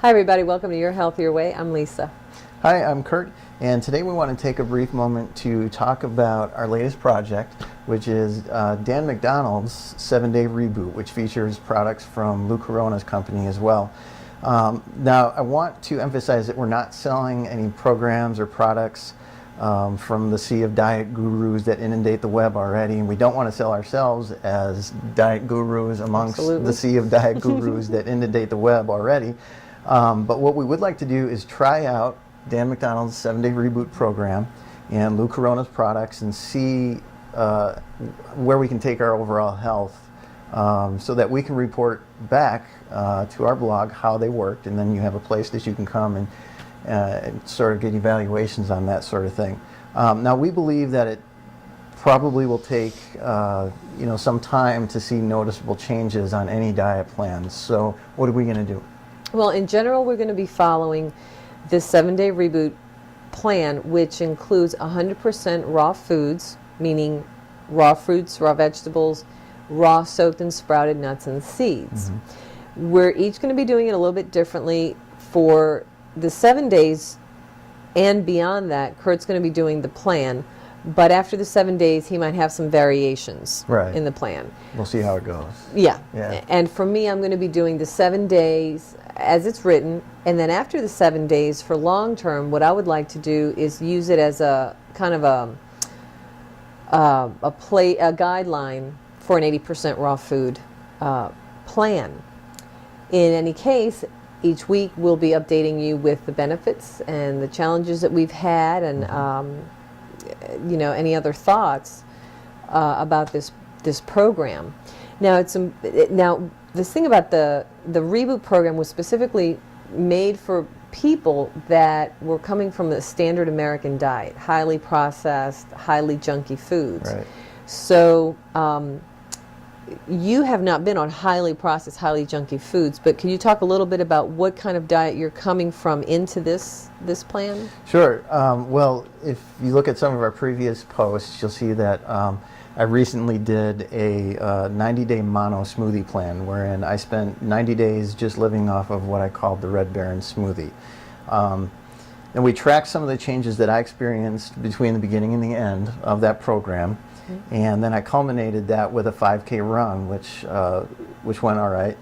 Hi everybody, welcome to Your Healthier Way. I'm Lisa. Hi, I'm Kurt, and today we want to take a brief moment to talk about our latest project, which is Dan McDonald's 7-Day Reboot, which features products from Lou Corona's company as well. Now, I want to emphasize that we're not selling any programs or products from the sea of diet gurus that inundate the web already, and we don't want to sell ourselves as diet gurus amongst the sea of diet gurus that inundate the web already. But what we would like to do is try out Dan McDonald's 7-Day Reboot program and Lou Corona's products and see where we can take our overall health so that we can report back to our blog how they worked, and then you have a place that you can come and sort of get evaluations on that sort of thing. Now, we believe that it probably will take some time to see noticeable changes on any diet plans. So what are we going to do? Well, in general, we're going to be following this 7-Day Reboot plan, which includes 100% raw foods, meaning raw fruits, raw vegetables, raw soaked and sprouted nuts and seeds. Mm-hmm. We're each going to be doing it a little bit differently. For the 7 days and beyond that, Kurt's going to be doing the plan, but after the 7 days, he might have some variations in the plan. We'll see how it goes. Yeah. And for me, I'm going to be doing the 7 days as it's written, and then after the 7 days for long term, what I would like to do is use it as a kind of a guideline for an 80% raw food plan. In any case, each week we'll be updating you with the benefits and the challenges that we've had, and any other thoughts about this program. Now, the thing about the Reboot program was specifically made for people that were coming from the standard American diet, highly processed, highly junky foods. Right. So you have not been on highly processed, highly junky foods, but can you talk a little bit about what kind of diet you're coming from into this plan? Sure. Well, if you look at some of our previous posts, you'll see that I recently did a 90-day mono smoothie plan, wherein I spent 90 days just living off of what I called the Red Baron smoothie. And we tracked some of the changes that I experienced between the beginning and the end of that program. And then I culminated that with a 5K run, which went all right.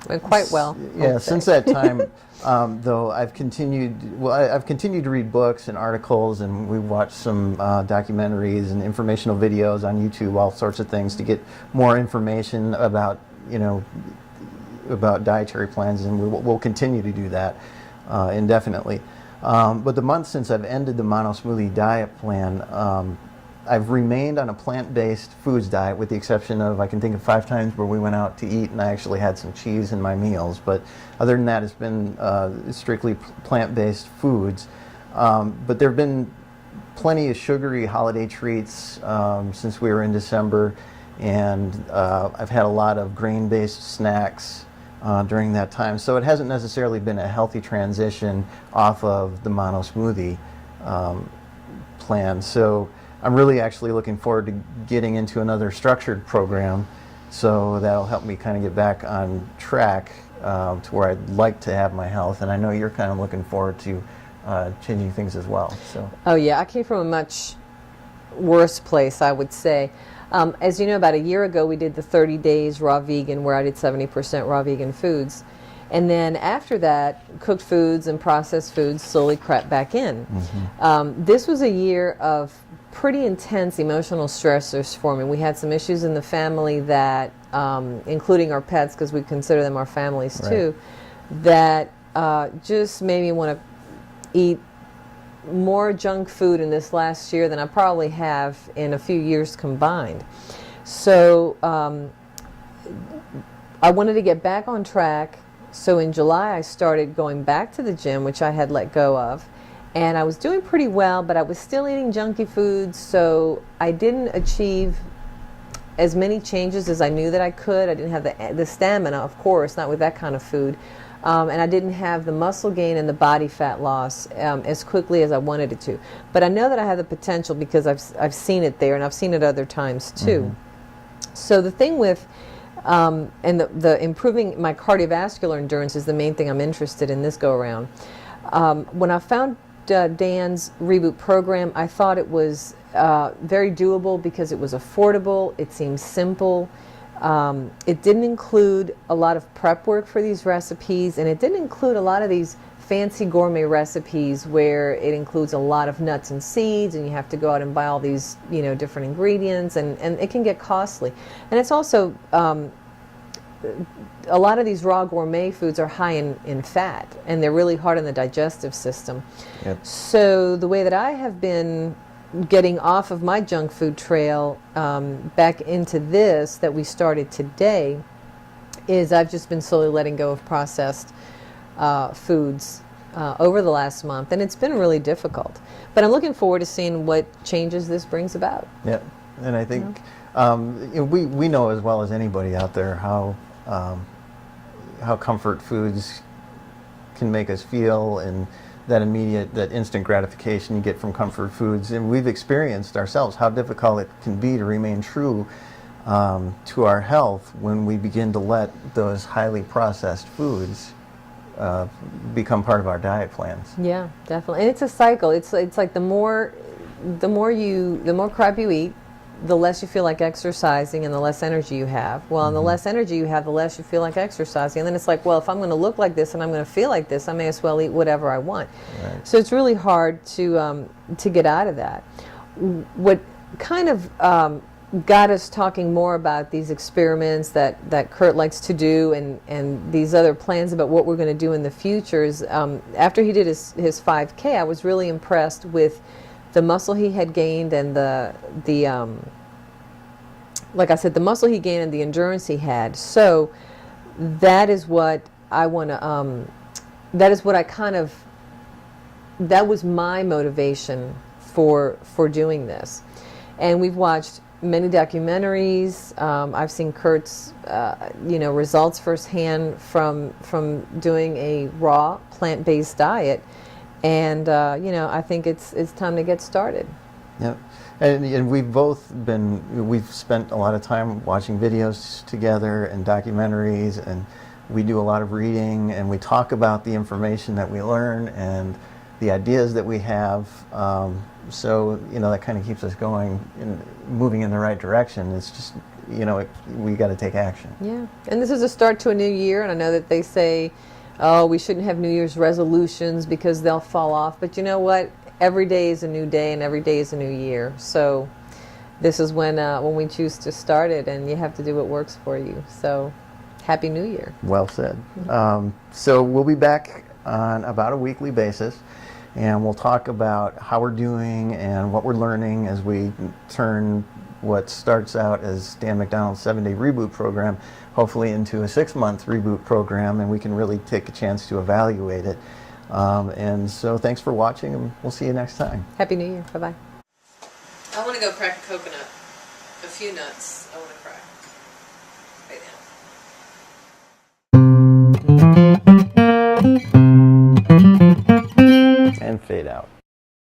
Went quite well. Yeah, since that time, though, I've continued to read books and articles, and we watched some documentaries and informational videos on YouTube, all sorts of things to get more information about dietary plans, and we'll continue to do that indefinitely. But the month since I've ended the mono smoothie diet plan, I've remained on a plant-based foods diet, with the exception of, I can think of 5 times where we went out to eat and I actually had some cheese in my meals. But other than that, it's been strictly plant-based foods. But there have been plenty of sugary holiday treats since we were in December, and I've had a lot of grain-based snacks during that time. So it hasn't necessarily been a healthy transition off of the mono smoothie plan. So I'm really actually looking forward to getting into another structured program, so that'll help me kind of get back on track to where I'd like to have my health. And I know you're kind of looking forward to changing things as well. So. Oh yeah, I came from a much worse place, I would say. As you know, about a year ago we did the 30 days raw vegan, where I did 70% raw vegan foods. And then after that, cooked foods and processed foods slowly crept back in. Mm-hmm. This was a year of pretty intense emotional stressors for me. We had some issues in the family that, including our pets, because we consider them our families too, that just made me want to eat more junk food in this last year than I probably have in a few years combined. So I wanted to get back on track. So in July I started going back to the gym, which I had let go of. And I was doing pretty well, but I was still eating junky foods, so I didn't achieve as many changes as I knew that I could. I didn't have the stamina, of course, not with that kind of food. And I didn't have the muscle gain and the body fat loss as quickly as I wanted it to. But I know that I have the potential because I've seen it there, and I've seen it other times too. Mm-hmm. So the thing with And the improving my cardiovascular endurance is the main thing I'm interested in this go around. When I found Dan's Reboot program, I thought it was very doable because it was affordable, it seemed simple. It didn't include a lot of prep work for these recipes, and it didn't include a lot of these fancy gourmet recipes where it includes a lot of nuts and seeds, and you have to go out and buy all these, you know, different ingredients, and it can get costly. And it's also a lot of these raw gourmet foods are high in fat, and they're really hard on the digestive system. Yep. So the way that I have been getting off of my junk food trail back into this that we started today is I've just been slowly letting go of processed foods over the last month, and it's been really difficult. But I'm looking forward to seeing what changes this brings about. Yeah, and I think you know, we know as well as anybody out there how comfort foods can make us feel, and that immediate, that instant gratification you get from comfort foods. And we've experienced ourselves how difficult it can be to remain true to our health when we begin to let those highly processed foods become part of our diet plans. Yeah, definitely. And it's a cycle. It's like the more crap you eat, the less you feel like exercising and the less energy you have. Well, and the less energy you have, the less you feel like exercising. And then it's like, well, if I'm going to look like this and I'm going to feel like this, I may as well eat whatever I want. Right. So it's really hard to get out of that. What kind of got us talking more about these experiments that Kurt likes to do, and these other plans about what we're going to do in the future is after he did his 5K, I was really impressed with the muscle he had gained, and the like I said, the muscle he gained and the endurance he had. So that is what I want to that is what I kind of, that was my motivation for doing this. And we've watched many documentaries. I've seen Kurt's you know, results firsthand from doing a raw plant-based diet. And you know, I think it's time to get started. Yep. And we've spent a lot of time watching videos together and documentaries, and we do a lot of reading, and we talk about the information that we learn and the ideas that we have. So, you know, that kind of keeps us going and moving in the right direction. It's just, you know, we got to take action. Yeah. And this is a start to a new year, and I know that they say, oh, we shouldn't have New Year's resolutions because they'll fall off. But you know what? Every day is a new day, and every day is a new year. So this is when we choose to start it, and you have to do what works for you. So Happy New Year. Well said. So we'll be back on about a weekly basis, and we'll talk about how we're doing and what we're learning as we turn what starts out as Dan McDonald's 7-day reboot program hopefully into a 6-month reboot program, and we can really take a chance to evaluate it. And so thanks for watching, and we'll see you next time. Happy New Year. Bye-bye. I want to go crack a coconut. A few nuts I want to crack right now. And fade out.